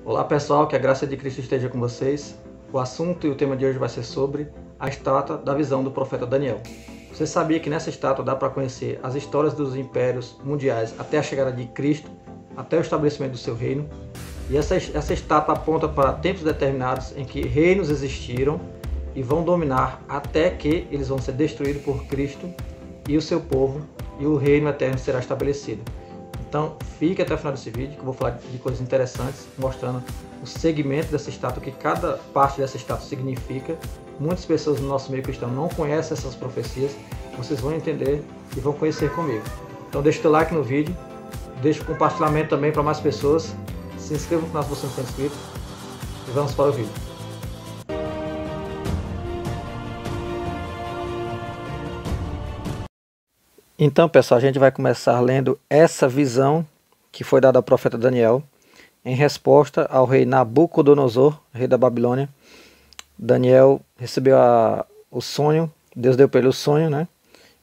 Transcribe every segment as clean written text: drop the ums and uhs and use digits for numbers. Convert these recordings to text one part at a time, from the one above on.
Olá pessoal, que a graça de Cristo esteja com vocês. O assunto e o tema de hoje vai ser sobre a estátua da visão do profeta Daniel. Você sabia que nessa estátua dá para conhecer as histórias dos impérios mundiais até a chegada de Cristo, até o estabelecimento do seu reino? E essa estátua aponta para tempos determinados em que reinos existiram e vão dominar até que eles vão ser destruídos por Cristo e o seu povo, e o reino eterno será estabelecido. Então fique até o final desse vídeo que eu vou falar de coisas interessantes, mostrando o segmento dessa estátua, que cada parte dessa estátua significa. Muitas pessoas no nosso meio cristão não conhecem essas profecias, vocês vão entender e vão conhecer comigo. Então deixa o teu like no vídeo, deixa o compartilhamento também para mais pessoas, se inscreva no canal se você não for inscrito e vamos para o vídeo. Então, pessoal, a gente vai começar lendo essa visão que foi dada ao profeta Daniel em resposta ao rei Nabucodonosor, rei da Babilônia. Daniel recebeu o sonho, Deus deu para ele o sonho, né,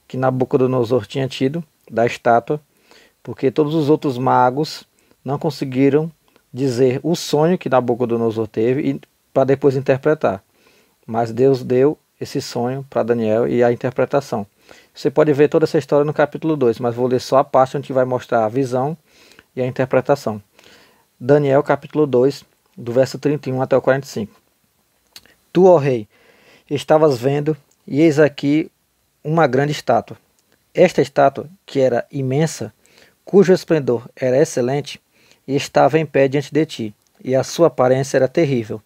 que Nabucodonosor tinha tido da estátua, porque todos os outros magos não conseguiram dizer o sonho que Nabucodonosor teve para depois interpretar. Mas Deus deu esse sonho para Daniel e a interpretação. Você pode ver toda essa história no capítulo 2, mas vou ler só a parte onde vai mostrar a visão e a interpretação. Daniel capítulo 2, do verso 31 até o 45. Tu, ó rei, estavas vendo, e eis aqui uma grande estátua. Esta estátua, que era imensa, cujo esplendor era excelente, e estava em pé diante de ti, e a sua aparência era terrível.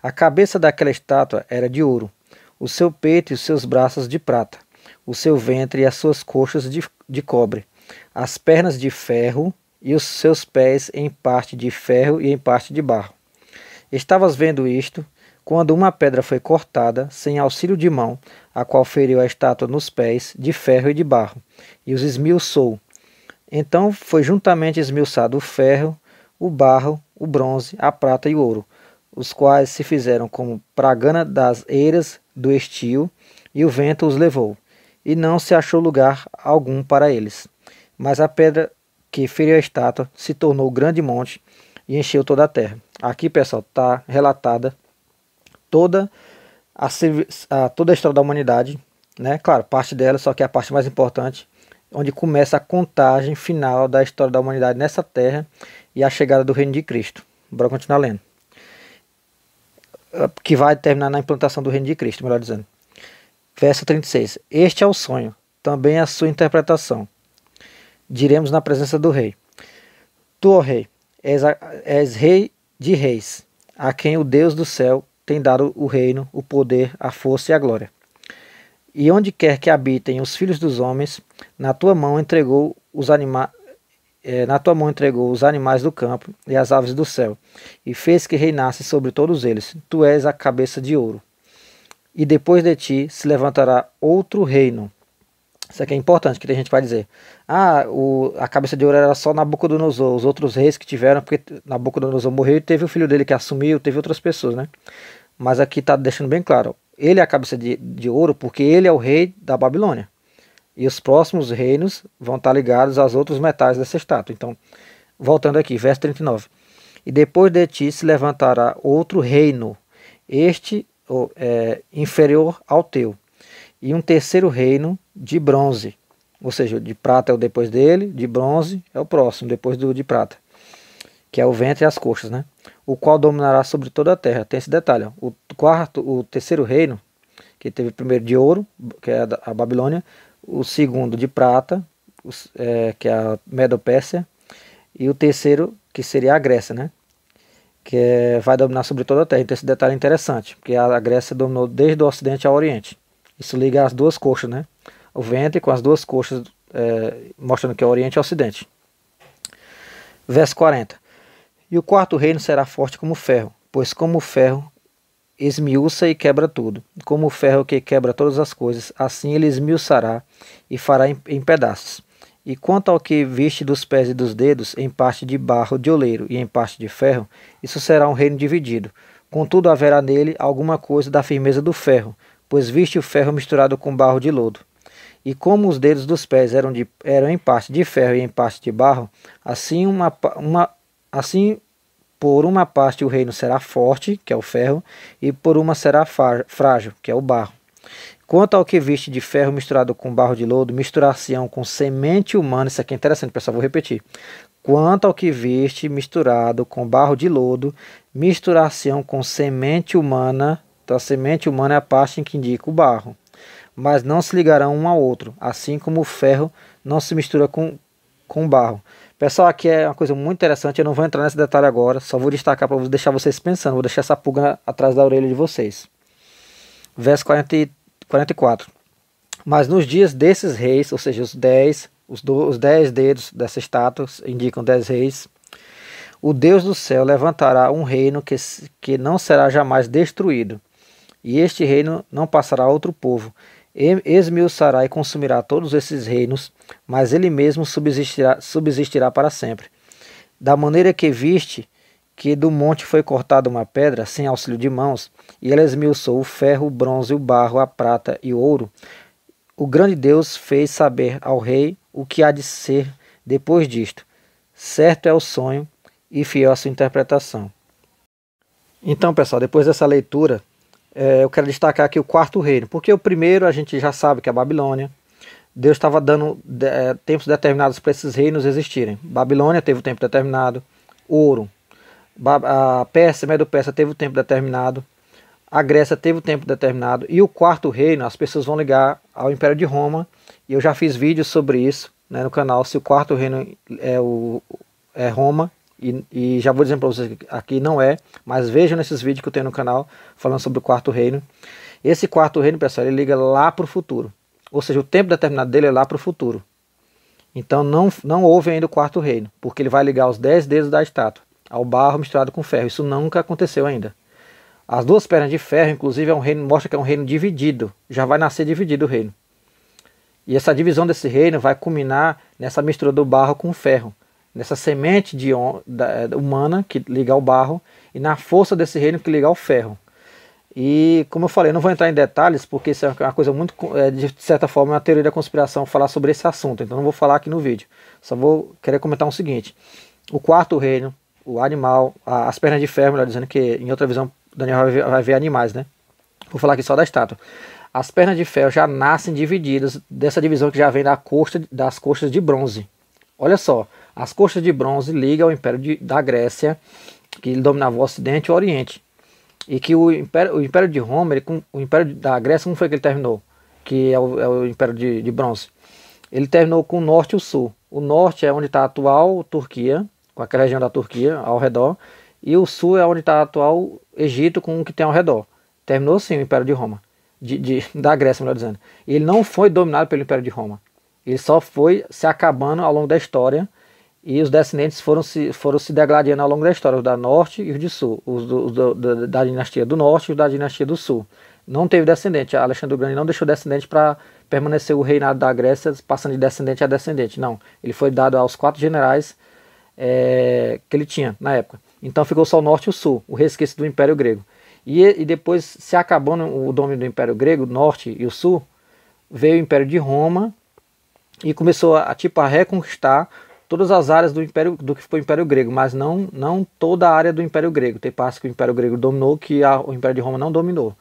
A cabeça daquela estátua era de ouro, o seu peito e os seus braços de prata, o seu ventre e as suas coxas de cobre, as pernas de ferro e os seus pés em parte de ferro e em parte de barro. Estavas vendo isto, quando uma pedra foi cortada, sem auxílio de mão, a qual feriu a estátua nos pés, de ferro e de barro, e os esmiuçou. Então foi juntamente esmiuçado o ferro, o barro, o bronze, a prata e o ouro, os quais se fizeram como pragana das eiras do estio, e o vento os levou, e não se achou lugar algum para eles. Mas a pedra que feriu a estátua se tornou grande monte e encheu toda a terra. Aqui, pessoal, está relatada toda a história da humanidade, né? Claro, parte dela, só que é a parte mais importante, onde começa a contagem final da história da humanidade nessa terra e a chegada do reino de Cristo. Bora continuar lendo. Que vai terminar na implantação do reino de Cristo, melhor dizendo. Verso 36. Este é o sonho, também a sua interpretação. Diremos na presença do rei. Tu, ó rei, és rei de reis, a quem o Deus do céu tem dado o reino, o poder, a força e a glória. E onde quer que habitem os filhos dos homens, na tua mão entregou os animais do campo e as aves do céu, e fez que reinasse sobre todos eles. Tu és a cabeça de ouro. E depois de ti se levantará outro reino. Isso aqui é importante, que a gente vai dizer. A cabeça de ouro era só Nabucodonosor, os outros reis que tiveram, porque Nabucodonosor morreu e teve o filho dele que assumiu, teve outras pessoas, né? Mas aqui está deixando bem claro, ele é a cabeça de ouro porque ele é o rei da Babilônia. E os próximos reinos vão estar ligados aos outros metais dessa estátua. Então, voltando aqui, verso 39. E depois de ti se levantará outro reino, este inferior ao teu, e um terceiro reino de bronze, ou seja, de prata é o depois dele, de bronze é o próximo, depois do de prata, que é o ventre e as coxas, né? O qual dominará sobre toda a terra. Tem esse detalhe, ó. O terceiro reino, que teve o primeiro de ouro, que é a Babilônia, o segundo de prata, que é a Medo-Pérsia, e o terceiro, que seria a Grécia, né? Que vai dominar sobre toda a terra. Então esse detalhe é interessante, porque a Grécia dominou desde o ocidente ao oriente. Isso liga as duas coxas, né? O ventre com as duas coxas, mostrando que é o oriente e o ocidente. Verso 40. E o quarto reino será forte como ferro, pois como o ferro esmiuça e quebra tudo, como o ferro que quebra todas as coisas, assim ele esmiuçará e fará em pedaços. E quanto ao que viste dos pés e dos dedos, em parte de barro de oleiro e em parte de ferro, isso será um reino dividido. Contudo haverá nele alguma coisa da firmeza do ferro, pois viste o ferro misturado com barro de lodo. E como os dedos dos pés eram em parte de ferro e em parte de barro, assim por uma parte o reino será forte, que é o ferro, e por uma será frágil, que é o barro. Quanto ao que viste de ferro misturado com barro de lodo, misturar-se-ão com semente humana. Isso aqui é interessante, pessoal, vou repetir. Quanto ao que viste misturado com barro de lodo, misturar-se-ão com semente humana. Então a semente humana é a parte em que indica o barro. Mas não se ligarão um ao outro, assim como o ferro não se mistura com barro. Pessoal, aqui é uma coisa muito interessante, eu não vou entrar nesse detalhe agora, só vou destacar para deixar vocês pensando, vou deixar essa pulga atrás da orelha de vocês. Verso 44. Mas nos dias desses reis, ou seja, os 10 dedos dessa estátua indicam 10 reis, o Deus do céu levantará um reino que não será jamais destruído, e este reino não passará a outro povo. Esmiuçará e consumirá todos esses reinos, mas ele mesmo subsistirá para sempre. Da maneira que viste que do monte foi cortada uma pedra, sem auxílio de mãos, e ela esmiuçou o ferro, o bronze, o barro, a prata e o ouro, o grande Deus fez saber ao rei o que há de ser depois disto. Certo é o sonho e fiel a sua interpretação. Então, pessoal, depois dessa leitura, eu quero destacar aqui o quarto reino, porque o primeiro a gente já sabe que é a Babilônia. Deus estava dando tempos determinados para esses reinos existirem. Babilônia teve o tempo determinado, ouro. A Pérsia, Medo-Persa teve o tempo determinado, a Grécia teve o tempo determinado, e o quarto reino as pessoas vão ligar ao Império de Roma, e eu já fiz vídeos sobre isso, né, no canal, se o quarto reino é Roma, e já vou dizer para vocês que aqui não é, mas vejam nesses vídeos que eu tenho no canal falando sobre o quarto reino. Esse quarto reino, pessoal, ele liga lá para o futuro, ou seja, o tempo determinado dele é lá para o futuro. Então não houve ainda o quarto reino, porque ele vai ligar os 10 dedos da estátua ao barro misturado com ferro. Isso nunca aconteceu ainda. As duas pernas de ferro, inclusive, é um reino, mostra que é um reino dividido. Já vai nascer dividido o reino. E essa divisão desse reino vai culminar nessa mistura do barro com o ferro, nessa semente humana que liga ao barro e na força desse reino que liga ao ferro. E como eu falei, eu não vou entrar em detalhes porque isso é uma coisa muito, de certa forma, uma teoria da conspiração falar sobre esse assunto. Então não vou falar aqui no vídeo. Só vou querer comentar o seguinte: o quarto reino, o animal, as pernas de ferro, melhor dizendo, que em outra visão Daniel vai ver animais, né? Vou falar aqui só da estátua. As pernas de ferro já nascem divididas dessa divisão que já vem das coxas de bronze. Olha só, as coxas de bronze ligam ao Império da Grécia, que ele dominava o Ocidente e o Oriente. E que o Império de Roma, o Império da Grécia, como foi que ele terminou? Que é o Império de Bronze. Ele terminou com o Norte e o Sul. O Norte é onde está a atual Turquia, com aquela região da Turquia ao redor, e o Sul é onde está o atual Egito, com o que tem ao redor. Terminou sim o Império de Roma, da Grécia, melhor dizendo. E ele não foi dominado pelo Império de Roma. Ele só foi se acabando ao longo da história, e os descendentes foram se degladiando ao longo da história, os da Norte e os de Sul, da dinastia do Norte e os da dinastia do Sul. Não teve descendente, Alexandre o Grande não deixou descendente para permanecer o reinado da Grécia, passando de descendente a descendente, não. Ele foi dado aos 4 generais que ele tinha na época. Então ficou só o Norte e o Sul, o resquício do Império Grego. E depois, se acabando o domínio do Império Grego, Norte e o Sul, veio o Império de Roma e começou a reconquistar todas as áreas do que foi o Império Grego, mas não toda a área do Império Grego. Tem partes que o Império Grego dominou, que o Império de Roma não dominou.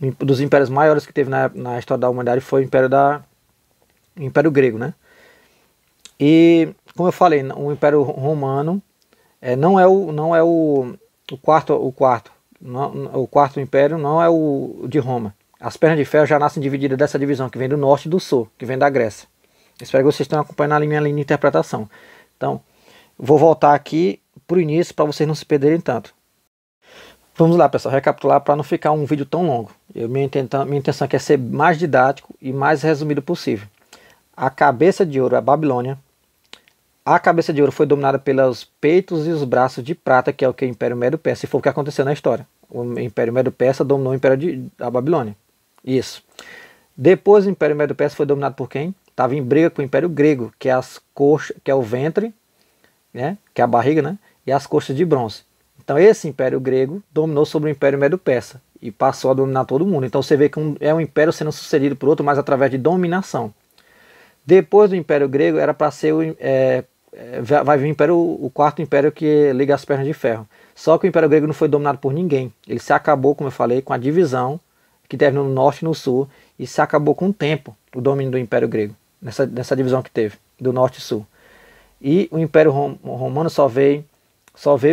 Um dos impérios maiores que teve na história da humanidade foi o Império Grego, né? E, como eu falei, o Império Romano não é o quarto império, não é o de Roma. As pernas de ferro já nascem divididas dessa divisão que vem do Norte e do Sul, que vem da Grécia. Espero que vocês tenham acompanhado a minha linha de interpretação. Então, vou voltar aqui para o início para vocês não se perderem tanto. Vamos lá, pessoal, recapitular para não ficar um vídeo tão longo. Minha intenção aqui é ser mais didático e mais resumido possível. A cabeça de ouro é a Babilônia. A cabeça de ouro foi dominada pelos peitos e os braços de prata, que é o que o Império Medo-Persa, e foi o que aconteceu na história. O Império Medo-Persa dominou o Império da Babilônia. Isso. Depois o Império Medo-Persa foi dominado por quem? Estava em briga com o Império Grego, que é as coxas, que é o ventre, né, que é a barriga, né, e as coxas de bronze. Então esse Império Grego dominou sobre o Império Medo-Persa e passou a dominar todo mundo. Então você vê que é um império sendo sucedido por outro, mas através de dominação. Depois do Império Grego era para ser vai vir o império, o quarto império que liga as pernas de ferro. Só que o Império Grego não foi dominado por ninguém. Ele se acabou, como eu falei, com a divisão que teve no norte e no sul, e se acabou com o tempo, o domínio do Império Grego, nessa divisão que teve, do norte e sul. E o Império Romano só veio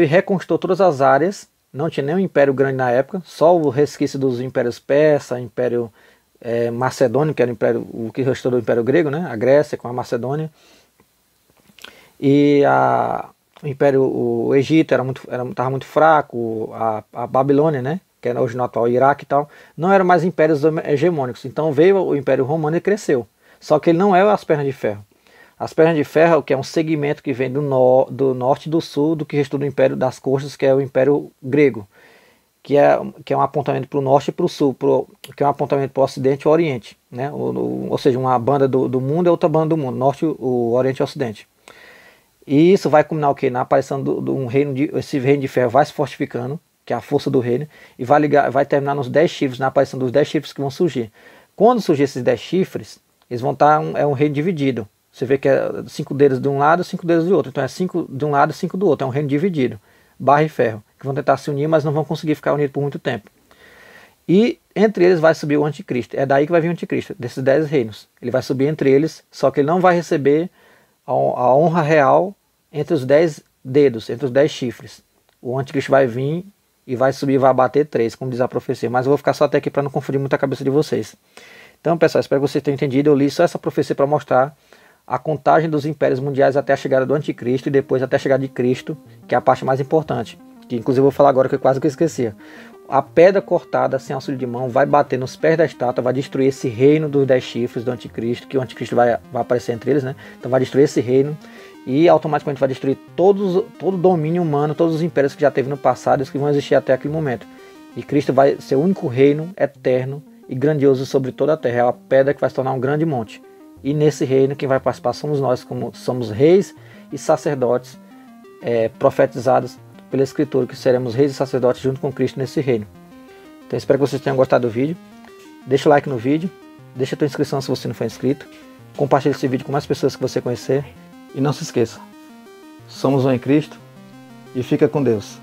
e reconquistou todas as áreas. Não tinha nenhum império grande na época, só o resquício dos impérios persa, Império Macedônio, que era o que restou do Império Grego, né? A Grécia com a Macedônia. E o Egito estava muito fraco, a Babilônia, né? Que era hoje no atual Iraque e tal, não eram mais impérios hegemônicos. Então veio o Império Romano e cresceu. Só que ele não é as pernas de ferro. As pernas de ferro, que é um segmento que vem do norte e do sul do que restou do Império das Costas, que é o Império Grego, que é um apontamento para o norte e para o sul, que é um apontamento para o ocidente e o oriente, né? Ou seja, uma banda do mundo é outra banda do mundo, norte, o oriente e o ocidente. E isso vai culminar o quê? Na aparição de um reino esse reino de ferro vai se fortificando, que é a força do reino, e vai terminar nos 10 chifres, na aparição dos 10 chifres que vão surgir. Quando surgir esses 10 chifres, eles vão estar é um reino dividido. Você vê que é 5 dedos de um lado, 5 dedos do outro. Então é 5 de um lado e 5 do outro. É um reino dividido, barra e ferro, que vão tentar se unir, mas não vão conseguir ficar unidos por muito tempo. E entre eles vai subir o anticristo. É daí que vai vir o anticristo, desses 10 reinos. Ele vai subir entre eles, só que ele não vai receber a honra real entre os 10 dedos, entre os 10 chifres. O anticristo vai vir e vai subir e vai bater 3, como diz a profecia. Mas eu vou ficar só até aqui para não confundir muito a cabeça de vocês. Então, pessoal, espero que vocês tenham entendido. Eu li só essa profecia para mostrar a contagem dos impérios mundiais até a chegada do anticristo e depois até a chegada de Cristo, que é a parte mais importante. Que inclusive eu vou falar agora que eu quase que esquecia. A pedra cortada sem auxílio de mão vai bater nos pés da estátua, vai destruir esse reino dos 10 chifres do anticristo, que o anticristo vai aparecer entre eles, né? Então vai destruir esse reino e automaticamente vai destruir todo o domínio humano, todos os impérios que já teve no passado e os que vão existir até aquele momento. E Cristo vai ser o único reino eterno e grandioso sobre toda a terra. É a pedra que vai se tornar um grande monte. E nesse reino quem vai participar somos nós, como somos reis e sacerdotes profetizados pela Escritura, que seremos reis e sacerdotes junto com Cristo nesse reino. Então espero que vocês tenham gostado do vídeo. Deixa o like no vídeo, deixa a tua inscrição se você não for inscrito, compartilhe esse vídeo com mais pessoas que você conhecer e não se esqueça, somos um em Cristo e fica com Deus.